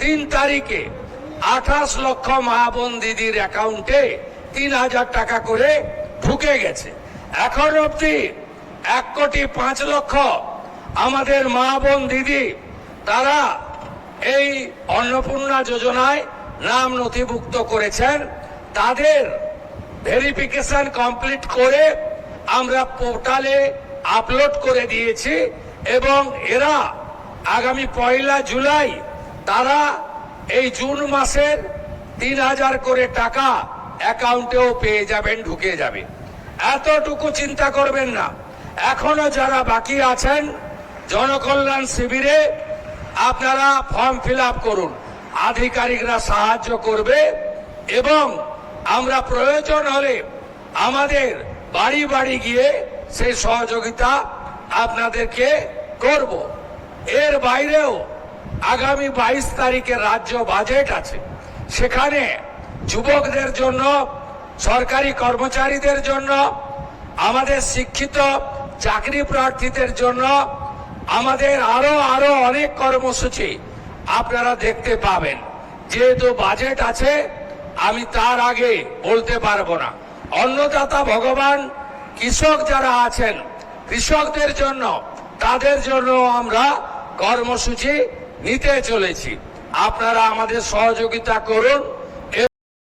3 তারিখে 28 লক্ষ মা বোন দিদির অ্যাকাউন্টে 3000 টাকা করে ঢুকে গেছে। এখন অবধি 1,05,00,000 আমাদের মা বোন দিদি তারা এই অন্নপূর্ণা যোজনায় নাম নথিভুক্ত করেছেন। তাদের ভেরিফিকেশন কমপ্লিট করে আমরা পোর্টালে আপলোড করে দিয়েছি এবং এরা আগামী 1 জুলাই তারা এই জুন মাসের 3000 করে টাকা অ্যাকাউন্টেও পেয়ে যাবেন, ঢুকে যাবে। এতটুকু চিন্তা করবেন না। এখনো যারা বাকি আছেন জনকল্যাণ শিবিরে আপনারা ফর্ম ফিল আপ করুন, আধিকারিকরা সাহায্য করবে এবং আমরা প্রয়োজন হলে আমাদের বাড়ি বাড়ি গিয়ে সেই সহযোগিতা আপনাদেরকে করব। এর বাইরেও আগামী 22 তারিখে রাজ্য বাজেট আছে, সেখানে যুবকদের জন্য, সরকারি কর্মচারীদের জন্য, আমাদের শিক্ষিত চাকরি প্রার্থীদের জন্য আমাদের আরো অনেক কর্মসূচি আপনারা দেখতে পাবেন। যেহেতু বাজেট আছে আমি তার আগে বলতে পারবো না। অন্নদাতা ভগবান কৃষক যারা আছেন কৃষকদের জন্য, তাদের জন্য আমরা কর্মসূচি নিতে চলেছি। আপনারা আমাদের সহযোগিতা করুন।